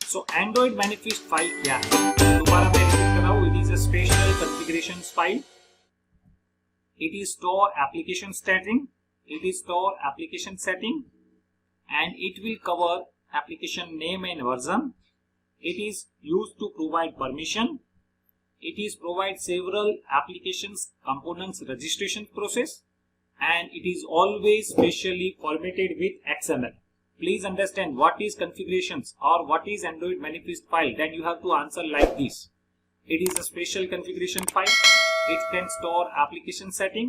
सो Android manifest file क्या है? दोबारा मैं रिपीट कर रहा हूं, it is a special configuration file. It is store application setting, and it will cover application name and version. It is used to provide permission. It is provide several applications components registration process, and it is always specially formatted with XML. Please understand what is configurations or what is Android manifest file. Then you have to answer like this. It is a special configuration file. It can store application setting.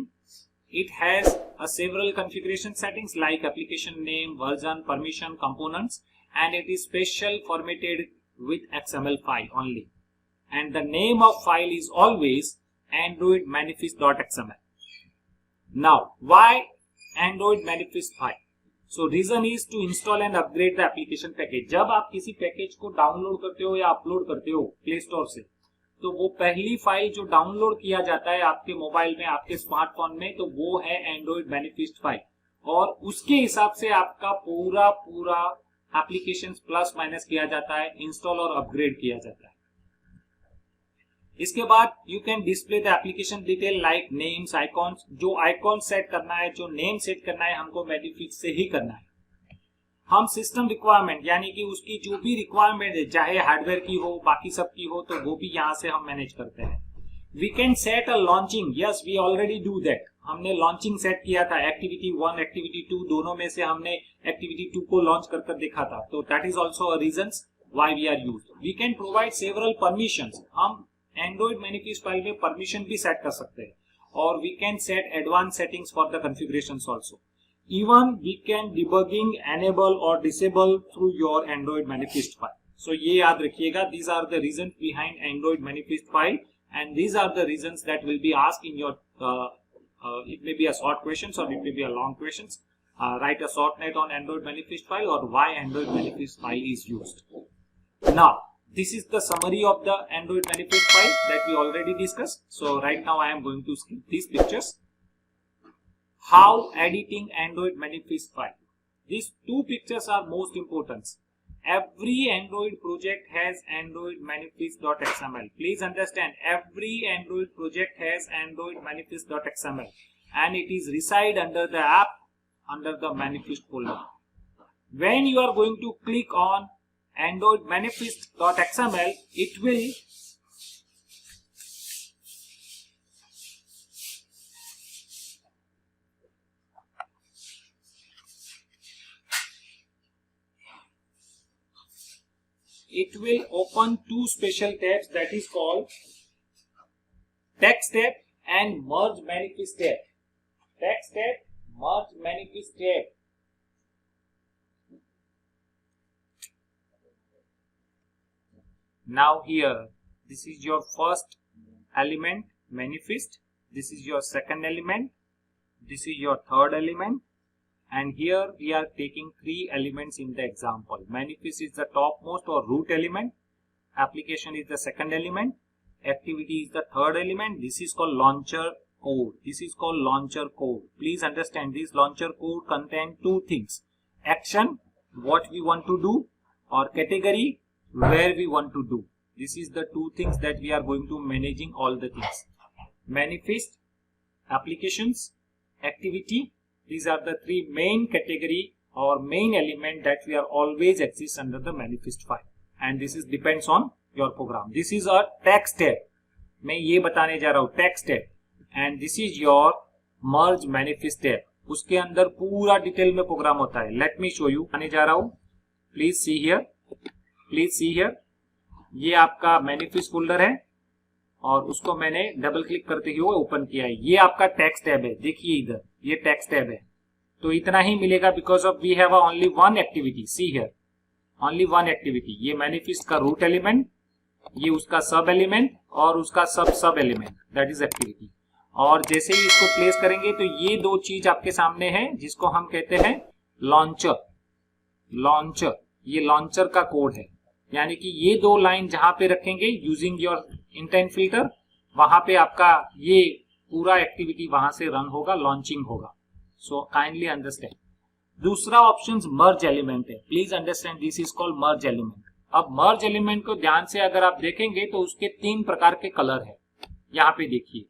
It has several configuration settings like application name, version, permission, components, and it is special formatted with XML file only. And the name of file is always Android manifest.xml. Now, why Android manifest file? So reason is to install and upgrade the application package. जब आप किसी package को download करते हो या upload करते हो play store से, तो वो पहली फाइल जो डाउनलोड किया जाता है आपके मोबाइल में, आपके स्मार्टफोन में, तो वो है एंड्रॉइड मैनिफेस्ट फाइल. और उसके हिसाब से आपका पूरा एप्लीकेशन प्लस माइनस किया जाता है, इंस्टॉल और अपग्रेड किया जाता है. इसके बाद you can display the application detail like names, icons. जो आइकॉन सेट करना है, जो नेम सेट करना है, हमको मैनिफेस्ट से ही करना है. हम सिस्टम रिक्वायरमेंट यानी कि उसकी जो भी रिक्वायरमेंट है, चाहे हार्डवेयर की हो, बाकी सब की हो, तो वो भी यहाँ से हम मैनेज करते हैं. We can set a launching. Yes, we already do that. हमने लॉन्चिंग सेट किया था. एक्टिविटी 1, एक्टिविटी 2, दोनों में से हमने एक्टिविटी 2 को लॉन्च कर देखा था. तो that is also a reason why we are used. We can provide several permissions. हम एंड्रॉइड मैनिफेस्ट फाइल में परमिशन भी सेट कर सकते हैं. और we can set advance settings for the configurations also. Even we can debugging enable or disable through your Android manifest file. So ये याद रखिएगा. These are the reasons behind Android manifest file, and these are the reasons that will be asked in your. It may be a short questions or it may be a long questions. Write a short note on Android manifest file or why Android manifest file is used. Now this is the summary of the Android manifest file that we already discussed. So right now I am going to skip these pictures. How editing Android manifest file? These two pictures are most important. Every Android project has Android manifest.xml. Please understand, every Android project has Android manifest.xml, and it is reside under the app under the manifest folder. When you are going to click on Android manifest.xml, it will open two special tabs, that is called text tab and merge manifest tab. Text tab, merge manifest tab. Now here, this is your first element, manifest. This is your second element. This is your third element. And here we are taking 3 elements in the example. Manifest is the topmost or root element. Application is the second element. Activity is the third element. This is called launcher code. This is called launcher code. Please understand, this launcher code contains 2 things. Action, what we want to do, or category, where we want to do. This is the 2 things that we are going to managing all the things. Manifest, applications, activity. These are the 3 main category or main element that we are always exist under the manifest file, and this is depends on your program. This is a text tab. मैं ये बताने जा रहा हूँ text tab, and this is your merge manifest tab. उसके अंदर पूरा detail में प्रोग्राम होता है. Let me show you. आने जा रहा हूँ. Please see here. Please see here. ये आपका manifest फोल्डर है और उसको मैंने डबल क्लिक करते हुए ओपन किया है. ये आपका टेक्स्ट टैब है. देखिए इधर ये टेक्स्ट टैब है. तो इतना ही मिलेगा because of we have only 1 activity. See here, only 1 activity. ये मैनिफेस्ट का रूट एलिमेंट, ये उसका सब एलिमेंट और उसका सब एलिमेंट, दैट इज एक्टिविटी. और जैसे ही इसको प्लेस करेंगे तो ये 2 चीज आपके सामने है जिसको हम कहते हैं लॉन्चर. लॉन्चर, ये लॉन्चर का कोड है. यानी कि ये 2 लाइन जहां पे रखेंगे यूजिंग योर इंटेंट फिल्टर, वहां पे आपका ये पूरा एक्टिविटी वहां से रन होगा, लॉन्चिंग होगा. So kindly understand. दूसरा ऑप्शन मर्ज एलिमेंट है. Please understand, this is called merge element. अब मर्ज एलिमेंट को ध्यान से अगर आप देखेंगे तो उसके 3 प्रकार के कलर है। यहाँ पे देखिए,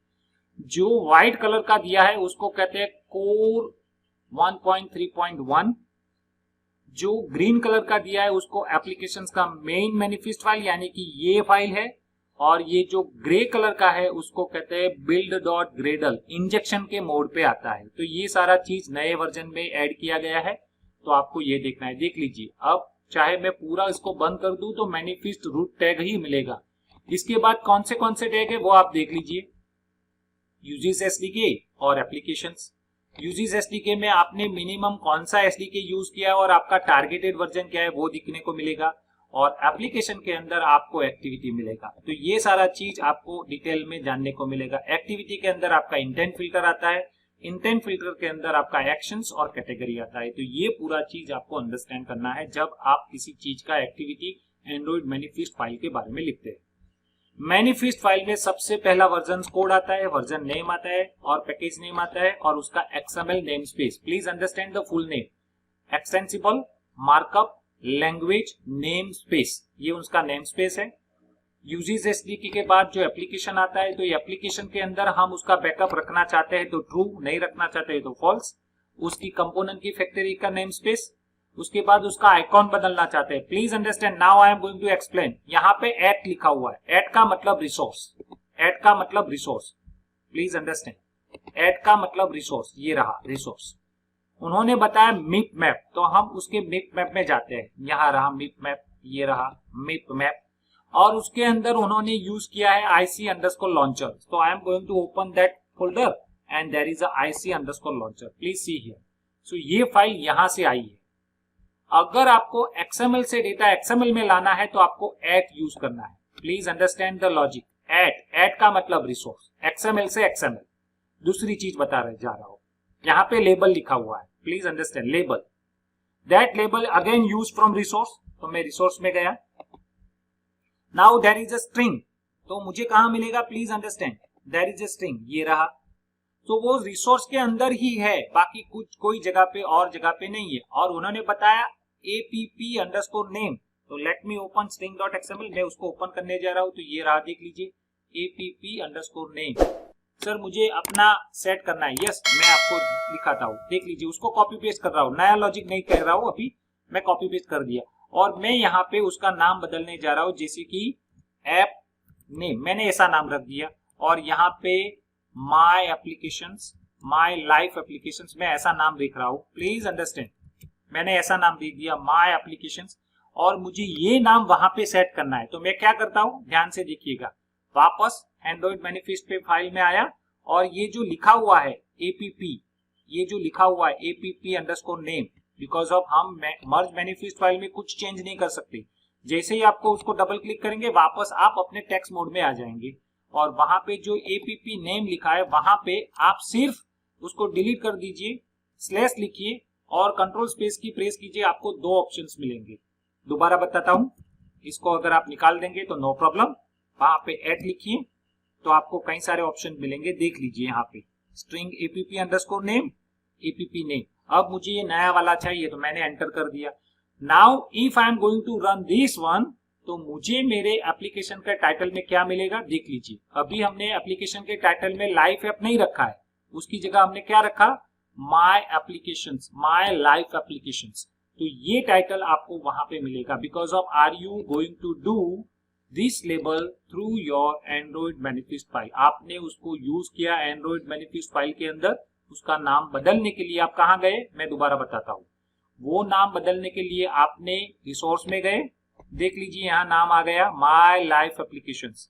जो व्हाइट कलर का दिया है उसको कहते हैं कोर 1.3.1, जो ग्रीन कलर का दिया है उसको एप्लीकेशंस का मेन मैनिफेस्ट फाइल यानी कि ये फाइल है, और ये जो ग्रे कलर का है उसको कहते हैं build.gradle, इंजेक्शन के मोड पे आता है। तो ये सारा चीज नए वर्जन में ऐड किया गया है, तो आपको ये देखना है। देख लीजिए, अब चाहे मैं पूरा इसको बंद कर दूं तो मैनिफेस्ट रूट टैग ही मिलेगा। इसके बाद कौन से टैग है वो आप देख लीजिए, यूजेस एसडीके और एप्लीकेशंस। यूजेस एसडीके में आपने मिनिमम कौन सा एसडीके यूज किया और आपका टारगेटेड वर्जन क्या है वो दिखने को मिलेगा, और एप्लीकेशन के अंदर आपको एक्टिविटी मिलेगा। तो ये सारा चीज आपको डिटेल में जानने को मिलेगा। एक्टिविटी के अंदर आपका इंटेंट फिल्टर आता है, इंटेंट फिल्टर के अंदर आपका एक्शंस और कैटेगरी आता है। तो ये पूरा चीज आपको अंडरस्टैंड करना है जब आप किसी चीज का एक्टिविटी एंड्रॉइड मैनिफेस्ट फाइल के बारे में लिखते हैं। मैनिफेस्ट फाइल में सबसे पहला वर्जन कोड आता है, वर्जन नेम आता है और पैकेज नेम आता है और उसका XML name space. Please understand the full name, extensible markup language name space, ये उसका नेम स्पेस है। यूजेस एसडीके के बाद जो एप्लीकेशन आता है, तो ये एप्लीकेशन के अंदर हम उसका बैकअप रखना चाहते हैं तो ट्रू, नहीं रखना चाहते हैं तो फॉल्स। उसकी कंपोनेंट की फैक्ट्री का नेम स्पेस, उसके बाद उसका आइकॉन बदलना चाहते हैं। Please understand, now I am going to explain. यहाँ पे एट लिखा हुआ है, एट का मतलब रिसोर्स, एट का मतलब रिसोर्स। प्लीज अंडरस्टैंड, एट का मतलब रिसोर्स, ये रहा रिसोर्स। उन्होंने बताया मिप मैप, तो हम उसके मिप मैप में जाते हैं। यहाँ रहा मिप मैप, ये रहा मिप मैप, और उसके अंदर उन्होंने यूज किया है IC_launcher। तो I am going to open that folder and there is a IC_launcher। Please see here. So ये फाइल यहां से आई है। अगर आपको XML से डेटा XML में लाना है तो आपको एट यूज करना है। Please understand the logic. At का मतलब रिसोर्स, XML से XML। दूसरी चीज बता रहे जा रहा हूं, यहाँ पे लेबल लिखा हुआ है। Please understand, label, that label again use from resource, तो मैं रिसोर्स में गया। Now there is a string, तो मुझे कहां मिलेगा? Please understand, there is a string, ये रहा। तो वो रिसोर्स के अंदर ही है, बाकी कुछ कोई जगह पे और जगह पे नहीं है। और उन्होंने बताया app_name, तो लेट मी ओपन string.xml, मैं उसको ओपन करने जा रहा हूं। तो ये रहा, देख लीजिए, app_name। सर मुझे अपना सेट करना है, यस मैं आपको दिखाता हूँ। देख लीजिए, उसको कॉपी पेस्ट कर रहा हूँ, नया लॉजिक नहीं कह रहा हूँ, अभी मैं कॉपी पेस्ट कर दिया। और मैं यहाँ पे उसका नाम बदलने जा रहा हूँ, जैसे कि ऐप नेम, मैंने ऐसा नाम रख दिया। और यहाँ पे my applications, my life applications, मैं ऐसा नाम देख रहा हूँ। प्लीज अंडरस्टैंड, मैंने ऐसा नाम दे दिया माय एप्लीकेशंस, और मुझे ये नाम वहां पे सेट करना है। तो मैं क्या करता हूँ, ध्यान से देखिएगा, वापस एंड्रॉइड मैनिफेस्ट पे फाइल में आया, और ये जो लिखा हुआ है app, ये जो लिखा हुआ है app_name, बिकॉज ऑफ हम मर्ज मैनिफेस्ट फाइल में कुछ चेंज नहीं कर सकते। जैसे ही आपको उसको डबल क्लिक करेंगे, वापस आप अपने टेक्स्ट मोड में आ जाएंगे, और वहां पे जो app_name लिखा है वहां पे आप सिर्फ उसको डिलीट कर दीजिए, स्लैश लिखिए और कंट्रोल स्पेस की प्रेस कीजिए, आपको 2 ऑप्शंस मिलेंगे। दोबारा बताता हूं, इसको अगर आप निकाल देंगे तो नो प्रॉब्लम, वहां पे एट लिखिए तो आपको कई सारे ऑप्शन मिलेंगे। देख लीजिए यहाँ पे स्ट्रिंग app_name, app_name। अब मुझे ये नया वाला चाहिए, तो मैंने एंटर कर दिया। Now if I am going to run this one, तो मुझे मेरे एप्लीकेशन के टाइटल में क्या मिलेगा, देख लीजिए। अभी हमने एप्लीकेशन के टाइटल में लाइफ ऐप नहीं रखा है, उसकी जगह हमने क्या रखा, my applications, my life applications. तो ये टाइटल आपको वहां पे मिलेगा, because of are you going to do this label through your Android manifest file. आपने उसको यूज किया एंड्रॉइड मैनिफेस्ट फाइल के अंदर, उसका नाम बदलने के लिए आप कहां गए, मैं दोबारा बताता हूं। वो नाम बदलने के लिए आपने रिसोर्स में गए, देख लीजिए यहाँ नाम आ गया my life applications,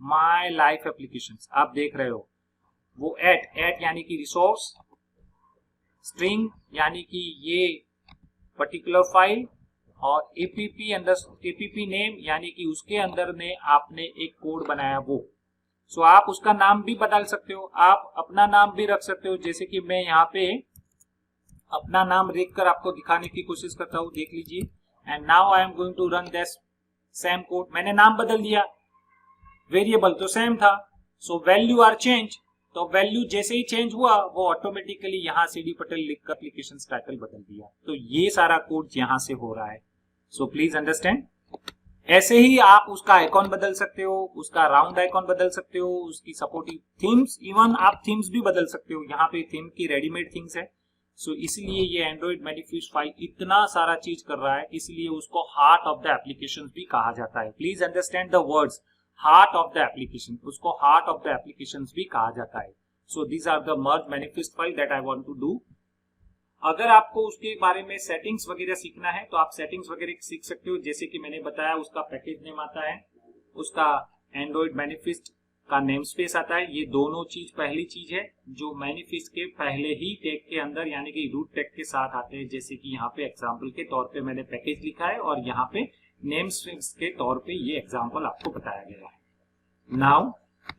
my life applications. आप देख रहे हो वो एट यानी कि रिसोर्स, स्ट्रिंग यानी कि ये पर्टिकुलर फाइल, और app_name यानी कि उसके अंदर ने आपने एक कोड बनाया वो। सो आप उसका नाम भी बदल सकते हो, आप अपना नाम भी रख सकते हो, जैसे कि मैं यहाँ पे अपना नाम लिखकर आपको दिखाने की कोशिश करता हूँ। देख लीजिए, and now I am going to run this same code. मैंने नाम बदल दिया, वेरिएबल तो सेम था, सो वैल्यू आर चेंज। तो वैल्यू जैसे ही चेंज हुआ, वो ऑटोमेटिकली यहाँ CD पटेल लिखकर एप्लीकेशन टाइटल बदल दिया। तो ये सारा कोड यहाँ से हो रहा है। सो प्लीज अंडरस्टैंड, ऐसे ही आप उसका आइकॉन बदल सकते हो, उसका राउंड आइकॉन बदल सकते हो, उसकी सपोर्टिव थीम्स, इवन आप थीम्स भी बदल सकते हो। यहाँ पे थीम की रेडीमेड थीम्स है। सो इसलिए ये एंड्रॉइड मैनिफेस्ट फाइल इतना सारा चीज कर रहा है, इसलिए उसको हार्ट ऑफ द एप्लीकेशन भी कहा जाता है। Please understand the words, heart of the application, उसको हार्ट ऑफ द एप्लीकेशन भी कहा जाता है। So these are the merge manifest file that I want to do. अगर आपको उसके बारे में सेटिंग्स वगैरह सीखना है तो आप सेटिंग्स वगैरह सीख सकते हो। जैसे कि मैंने बताया, उसका पैकेज नेम आता है, उसका एंड्रॉइड मैनिफेस्ट का नेम स्पेस आता है। ये दोनों चीज पहली चीज है जो मैनिफेस्ट के पहले ही टैग के अंदर यानी कि रूट टैग के साथ आते हैं। जैसे कि यहाँ पे एग्जांपल के तौर पे मैंने पैकेज लिखा है और यहाँ पे नेम स्पेस के तौर पे ये एग्जांपल आपको बताया गया है। नाउ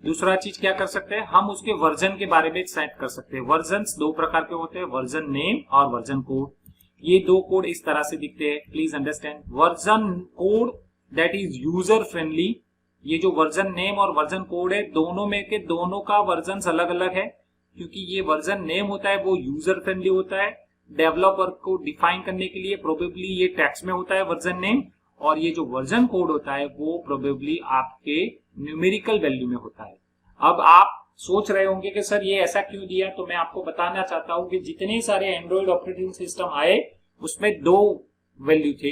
दूसरा चीज क्या कर सकते हैं, हम उसके वर्जन के बारे में सेट कर सकते हैं। वर्जन्स दो प्रकार के होते हैं, वर्जन नेम और वर्जन कोड। ये दो कोड इस तरह से दिखते हैं, please understand. Version code that is user friendly. ये जो वर्जन नेम और वर्जन कोड है, दोनों में के दोनों का वर्जन अलग अलग है, क्योंकि ये वर्जन नेम होता है वो यूजर फ्रेंडली होता है, डेवलपर को डिफाइन करने के लिए प्रोबेबली ये टेक्स्ट में होता है वर्जन नेम, और ये जो वर्जन कोड होता है वो प्रोबेबली आपके न्यूमेरिकल वैल्यू में होता है। अब आप सोच रहे होंगे कि सर ये ऐसा क्यों दिया, तो मैं आपको बताना चाहता हूं कि जितने सारे एंड्रॉइड ऑपरेटिंग सिस्टम आए उसमें दो वैल्यू थे।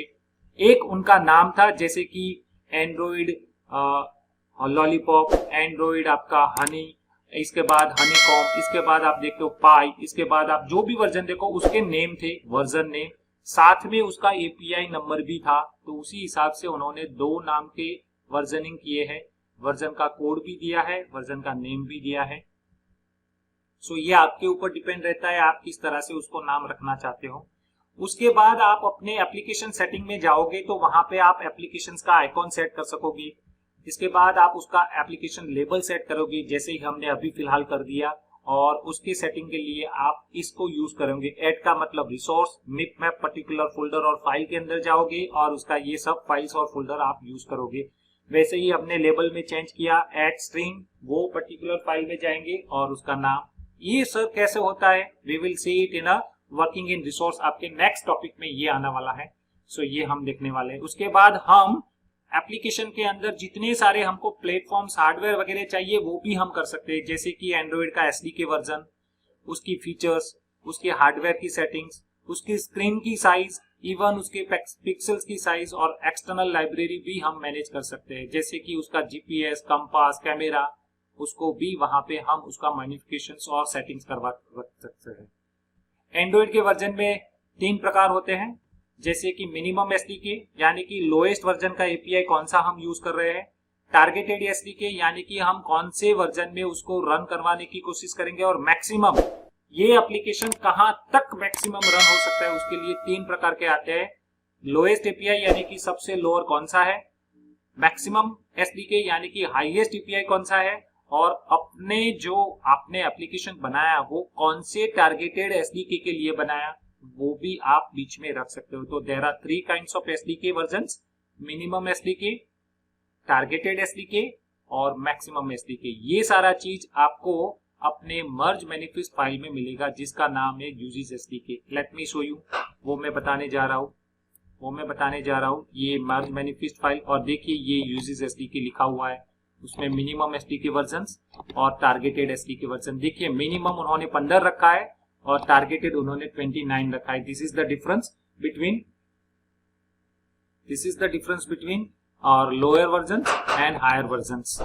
एक उनका नाम था, जैसे कि एंड्रॉइड लॉलीपॉप, एंड्रॉइड आपका हनी, इसके बाद हनीकॉम, इसके बाद आप देखते हो पाई, इसके बाद आप जो भी वर्जन देखो उसके नेम थे, वर्जन नेम। साथ में उसका एपीआई नंबर भी था, तो उसी हिसाब से उन्होंने दो नाम के वर्जनिंग किए हैं। वर्जन का कोड भी दिया है, वर्जन का नेम भी दिया है। सो ये आपके ऊपर डिपेंड रहता है आप किस तरह से उसको नाम रखना चाहते हो। उसके बाद आप अपने एप्लीकेशन सेटिंग में जाओगे तो वहां पे आप एप्लीकेशन का आइकॉन सेट कर सकोगे। इसके बाद आप उसका एप्लीकेशन लेबल सेट करोगे, जैसे ही हमने अभी फिलहाल कर दिया, और उसके सेटिंग के लिए आप इसको यूज करोगे। ऐड का मतलब रिसोर्स, मिप मैप पर्टिकुलर फोल्डर और फाइल के अंदर जाओगे और उसका ये सब फाइल्स और फोल्डर आप यूज करोगे। वैसे ही हमने लेबल में चेंज किया, ऐड स्ट्रिंग, वो पर्टिकुलर फाइल में जाएंगे और उसका नाम। ये सर कैसे होता है, we will see it in a working in resource, आपके नेक्स्ट टॉपिक में ये आने वाला है। सो ये हम देखने वाले हैं। उसके बाद हम एप्लीकेशन के अंदर जितने सारे हमको प्लेटफॉर्म्स हार्डवेयर वगैरह चाहिए वो भी हम कर सकते हैं, जैसे कि एंड्रॉइड का एसडीके वर्जन, उसकी फीचर्स, उसके हार्डवेयर की सेटिंग्स, उसकी स्क्रीन की साइज, इवन उसके पिक्सल्स की साइज और एक्सटर्नल लाइब्रेरी भी हम मैनेज कर सकते हैं, जैसे कि उसका जीपीएस, कंपास, कैमरा, उसको भी वहां पे हम उसका मॉडिफिकेशंस और सेटिंग्स करवा रख सकते हैं। एंड्रॉइड के वर्जन में 3 प्रकार होते हैं, जैसे कि मिनिमम एसडीके यानी कि लोएस्ट वर्जन का एपीआई कौन सा हम यूज कर रहे हैं, टारगेटेड एसडीके यानी कि हम कौन से वर्जन में उसको रन करवाने की कोशिश करेंगे, और मैक्सिमम, ये एप्लीकेशन कहां तक मैक्सिमम रन हो सकता है उसके लिए 3 प्रकार के आते हैं। लोएस्ट एपीआई यानी कि सबसे लोअर कौन सा है, मैक्सिमम एसडीके यानी कि हाईएस्ट एपीआई कौन सा है, और अपने जो आपने एप्लीकेशन बनाया वो कौन से टारगेटेड एसडीके के लिए बनाया, वो भी आप बीच में रख सकते हो। तो there are 3 kinds of SDK versions, minimum SDK, targeted SDK और मैक्सिमम एसडीके। ये सारा चीज आपको अपने मर्ज मैनिफेस्ट फाइल में मिलेगा, जिसका नाम है uses SDK. Let me show you, वो मैं बताने जा रहा हूँ। ये मर्ज मैनिफेस्ट फाइल, और देखिए ये यूजेस एसडीके लिखा हुआ है, उसमें मिनिमम एसडीके वर्जन्स और टारगेटेड एसडीके वर्जन। देखिए मिनिमम उन्होंने 15 रखा है और टारगेटेड उन्होंने 29 रखा है। This is the difference between और lower version and higher versions.